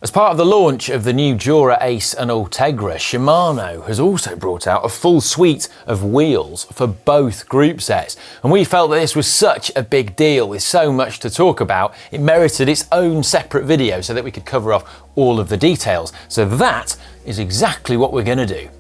As part of the launch of the new Dura-Ace and Ultegra, Shimano has also brought out a full suite of wheels for both group sets. And we felt that this was such a big deal with so much to talk about, it merited its own separate video so that we could cover off all of the details. So that is exactly what we're going to do.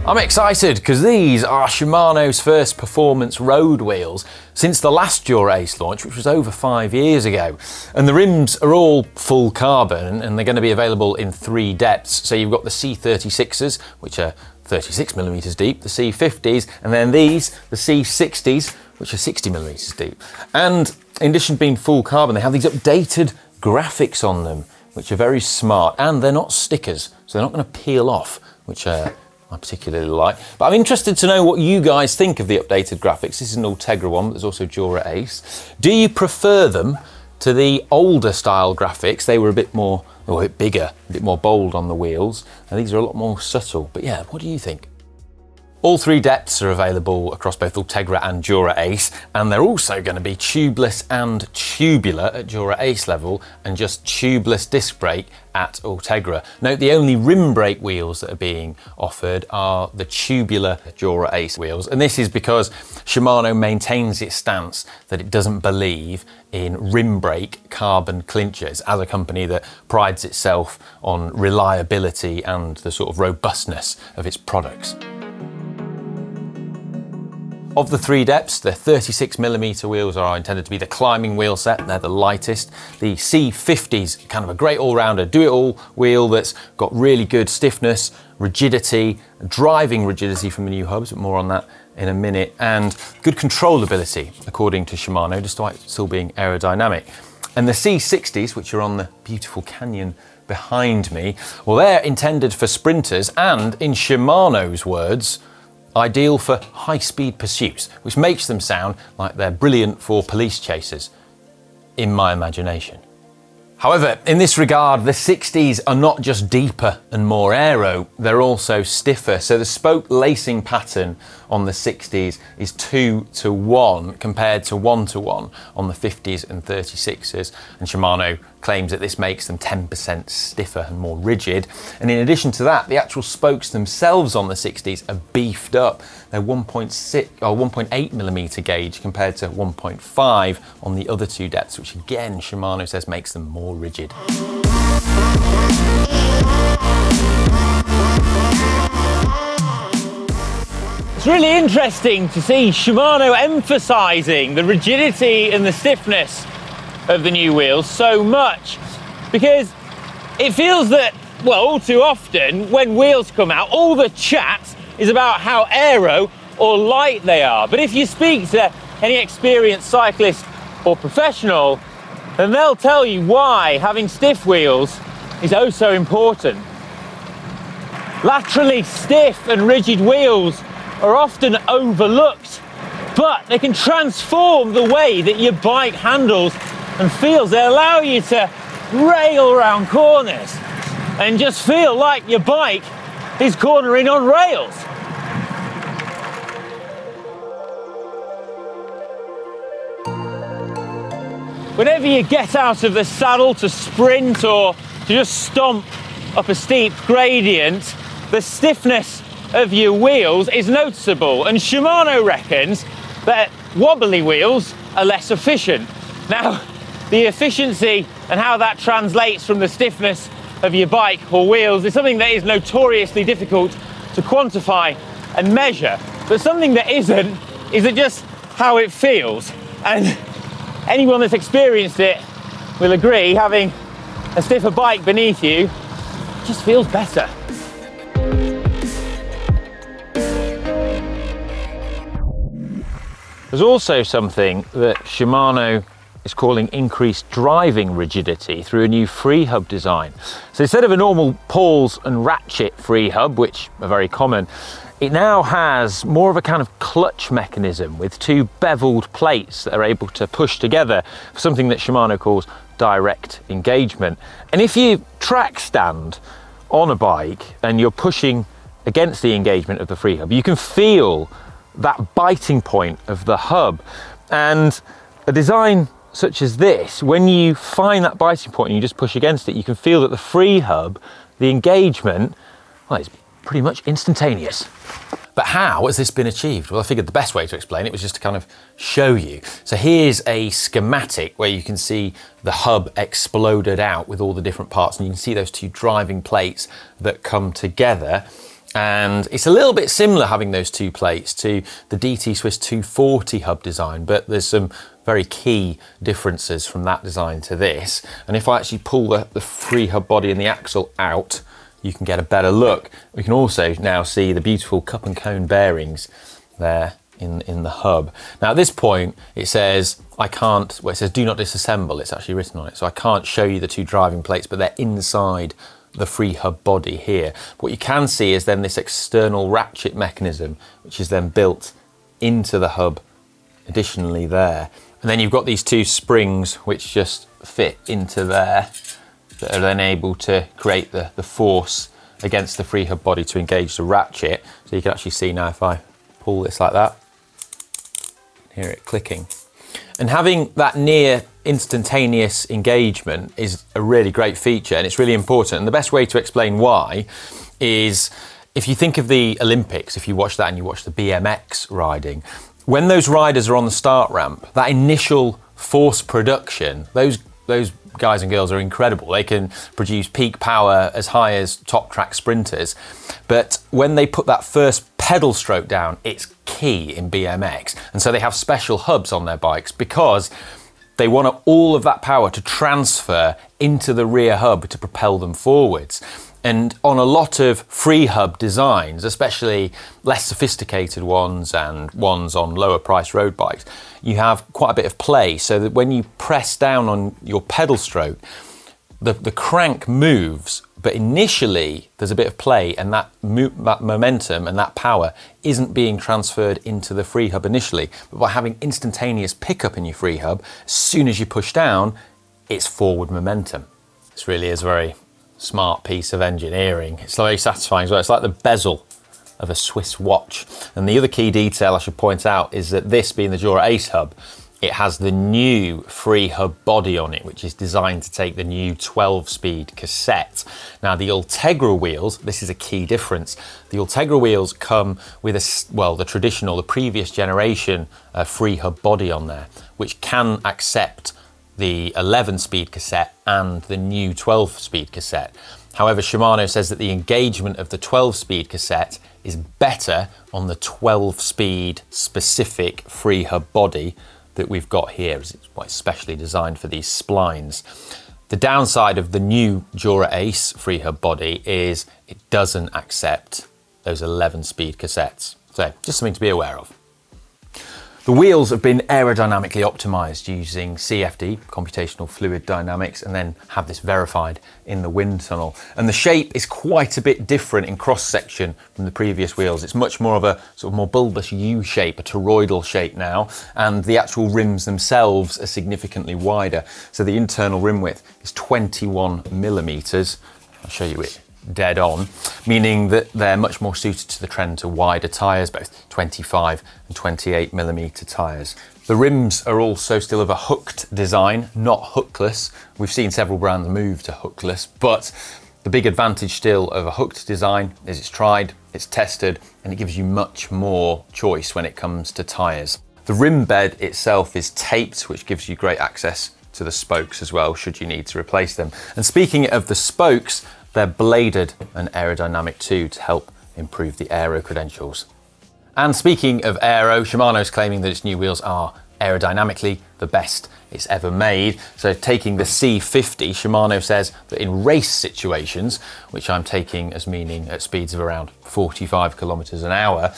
I'm excited because these are Shimano's first performance road wheels since the last Dura-Ace launch, which was over 5 years ago. And the rims are all full carbon and they're going to be available in 3 depths. So you've got the C36s, which are 36mm deep, the C50s, and then these, the C60s, which are 60mm deep. And in addition to being full carbon, they have these updated graphics on them, which are very smart, and they're not stickers, so they're not going to peel off, which I particularly like. But I'm interested to know what you guys think of the updated graphics. This is an Ultegra one, but there's also Dura-Ace. Do you prefer them to the older style graphics? They were a bit more, or a bit bigger, a bit more bold on the wheels, and these are a lot more subtle. But yeah, what do you think? All 3 depths are available across both Ultegra and Dura-Ace, and they're also going to be tubeless and tubular at Dura-Ace level, and just tubeless disc brake at Ultegra. Note the only rim brake wheels that are being offered are the tubular Dura-Ace wheels, and this is because Shimano maintains its stance that it doesn't believe in rim brake carbon clinchers as a company that prides itself on reliability and the sort of robustness of its products. Of the 3 depths, the 36mm wheels are intended to be the climbing wheel set. They're the lightest. The C50's kind of a great all-rounder, do-it-all wheel that's got really good stiffness, rigidity, driving rigidity from the new hubs, but more on that in a minute, and good controllability, according to Shimano, despite still being aerodynamic. And the C60's, which are on the beautiful canyon behind me, well, they're intended for sprinters and, in Shimano's words, ideal for high-speed pursuits, which makes them sound like they're brilliant for police chasers, in my imagination. However, in this regard, the 60s are not just deeper and more aero, they're also stiffer. So the spoke lacing pattern on the 60s is 2:1 compared to 1:1 on the 50s and 36s. And Shimano claims that this makes them 10% stiffer and more rigid. And in addition to that, the actual spokes themselves on the 60s are beefed up. They're 1.6 or 1.8mm gauge compared to 1.5 on the other 2 depths, which again, Shimano says makes them more rigid. It's really interesting to see Shimano emphasising the rigidity and the stiffness of the new wheels so much, because it feels that, well, all too often when wheels come out, all the chat is about how aero or light they are. But if you speak to any experienced cyclist or professional, then they'll tell you why having stiff wheels is oh so important. Laterally stiff and rigid wheels are often overlooked, but they can transform the way that your bike handles and feels. They allow you to rail around corners and just feel like your bike is cornering on rails. Whenever you get out of the saddle to sprint or to just stomp up a steep gradient, the stiffness of your wheels is noticeable, and Shimano reckons that wobbly wheels are less efficient. Now, the efficiency and how that translates from the stiffness of your bike or wheels is something that is notoriously difficult to quantify and measure, but something that isn't is it just how it feels. And anyone that's experienced it will agree, having a stiffer bike beneath you just feels better. There's also something that Shimano is calling increased driving rigidity through a new freehub design. So instead of a normal pulls and ratchet freehub, which are very common, it now has more of a kind of clutch mechanism with 2 beveled plates that are able to push together for something that Shimano calls direct engagement. And if you track stand on a bike and you're pushing against the engagement of the freehub. You can feel that biting point of the hub, and a design such as this, when you find that biting point and you just push against it, you can feel that the freehub, the engagement, well, it's pretty much instantaneous. But how has this been achieved? Well, I figured the best way to explain it was just to kind of show you. So here's a schematic where you can see the hub exploded out with all the different parts, and you can see those two driving plates that come together. And it's a little bit similar having those two plates to the DT Swiss 240 hub design, but there's some very key differences from that design to this. And if I actually pull the free hub body and the axle out, you can get a better look. We can also now see the beautiful cup and cone bearings there in the hub. Now at this point, it says, it says do not disassemble, it's actually written on it. So I can't show you the two driving plates, but they're inside the free hub body here. But what you can see is then this external ratchet mechanism, which is then built into the hub additionally there. And then you've got these two springs which just fit into there that are then able to create the force against the free hub body to engage the ratchet. So you can actually see now if I pull this like that, hear it clicking. And having that near instantaneous engagement is a really great feature, and it's really important. And the best way to explain why is if you think of the Olympics, if you watch that and you watch the BMX riding, when those riders are on the start ramp, that initial force production, those guys and girls are incredible. They can produce peak power as high as top track sprinters. But when they put that first pedal stroke down, it's key in BMX. And so they have special hubs on their bikes because they want all of that power to transfer into the rear hub to propel them forwards. And on a lot of free hub designs, especially less sophisticated ones and ones on lower price road bikes, you have quite a bit of play, so that when you press down on your pedal stroke, the crank moves, but initially there's a bit of play, and that momentum and that power isn't being transferred into the free hub initially. But by having instantaneous pickup in your free hub, as soon as you push down, it's forward momentum. This really is a very smart piece of engineering. It's very satisfying as well. It's like the bezel of a Swiss watch. And the other key detail I should point out is that this being the Dura-Ace hub, it has the new free hub body on it, which is designed to take the new 12-speed cassette. Now the Ultegra wheels, this is a key difference. The Ultegra wheels come with the previous generation free hub body on there, which can accept the 11-speed cassette and the new 12-speed cassette. However, Shimano says that the engagement of the 12-speed cassette is better on the 12-speed specific free hub body that we've got here, as it's quite specially designed for these splines. The downside of the new Dura-Ace free hub body is it doesn't accept those 11-speed cassettes. So just something to be aware of. The wheels have been aerodynamically optimized using CFD, computational fluid dynamics, and then have this verified in the wind tunnel. And the shape is quite a bit different in cross-section from the previous wheels. It's much more of a sort of more bulbous U shape, a toroidal shape now, and the actual rims themselves are significantly wider. So the internal rim width is 21 millimeters. I'll show you it dead on, meaning that they're much more suited to the trend to wider tyres, both 25 and 28 millimeter tyres. The rims are also still of a hooked design, not hookless. We've seen several brands move to hookless, but the big advantage still of a hooked design is it's tried, it's tested, and it gives you much more choice when it comes to tyres. The rim bed itself is taped, which gives you great access to the spokes as well, should you need to replace them. And speaking of the spokes, they're bladed and aerodynamic too to help improve the aero credentials. And speaking of aero, Shimano's claiming that its new wheels are aerodynamically the best it's ever made. So taking the C50, Shimano says that in race situations, which I'm taking as meaning at speeds of around 45 kilometers an hour,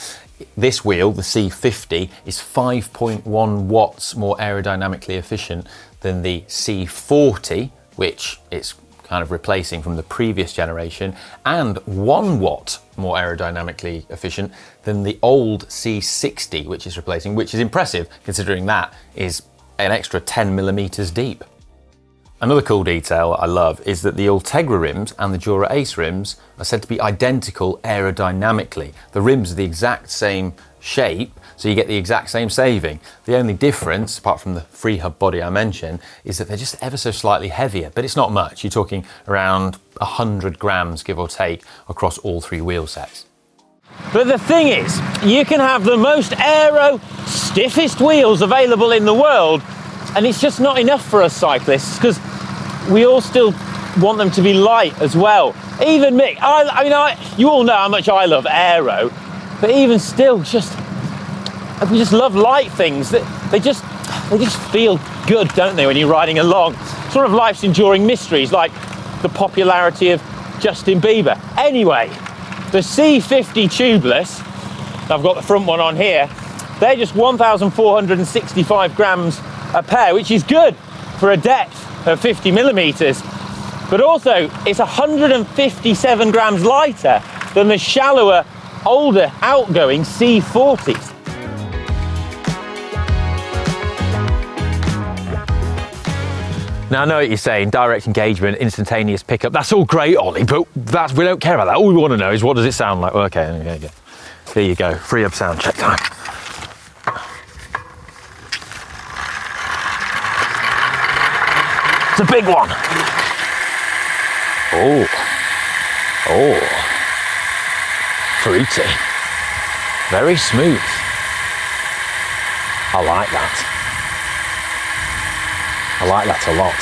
this wheel, the C50, is 5.1 watts more aerodynamically efficient than the C40, which it's kind of replacing from the previous generation, and 1 watt more aerodynamically efficient than the old C60, which is replacing, which is impressive considering that is an extra 10 millimeters deep. Another cool detail I love is that the Ultegra rims and the Dura-Ace rims are said to be identical aerodynamically. The rims are the exact same shape, so you get the exact same saving. The only difference, apart from the freehub body I mentioned, is that they're just ever so slightly heavier, but it's not much. You're talking around 100 grams, give or take, across all three wheel sets. But the thing is, you can have the most aero, stiffest wheels available in the world, and it's just not enough for us cyclists, because we all still want them to be light as well. Even me, you all know how much I love aero, but even still, we just love light things. They just feel good, don't they, when you're riding along? Sort of life's enduring mysteries, like the popularity of Justin Bieber. Anyway, the C50 tubeless, I've got the front one on here, they're just 1,465 grams a pair, which is good for a depth of 50 millimeters. But also, it's 157 grams lighter than the shallower, older, outgoing C40s. Now I know what you're saying, direct engagement, instantaneous pickup, that's all great, Ollie, but we don't care about that. All we want to know is, what does it sound like? Well, okay, here you go, freehub sound check time. It's a big one. Oh, fruity, very smooth. I like that. I like that a lot.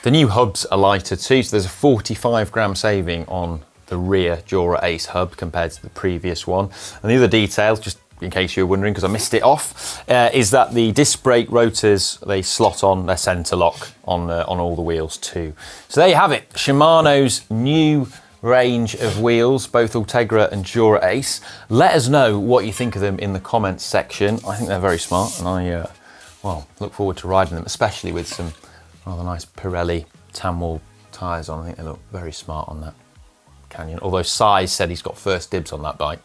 The new hubs are lighter too, so there's a 45 gram saving on the rear Dura-Ace hub compared to the previous one. And the other detail, just in case you're wondering, because I missed it off, is that the disc brake rotors, they slot on, they're centre lock on all the wheels too. So there you have it, Shimano's new range of wheels, both Ultegra and Dura-Ace. Let us know what you think of them in the comments section. I think they're very smart, and I look forward to riding them, especially with some rather nice Pirelli Tamwool tyres on. I think they look very smart on that Canyon. Although Size said he's got first dibs on that bike.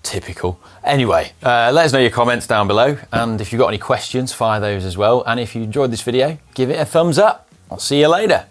Typical. Anyway, let us know your comments down below, and if you've got any questions, fire those as well. And if you enjoyed this video, give it a thumbs up. I'll see you later.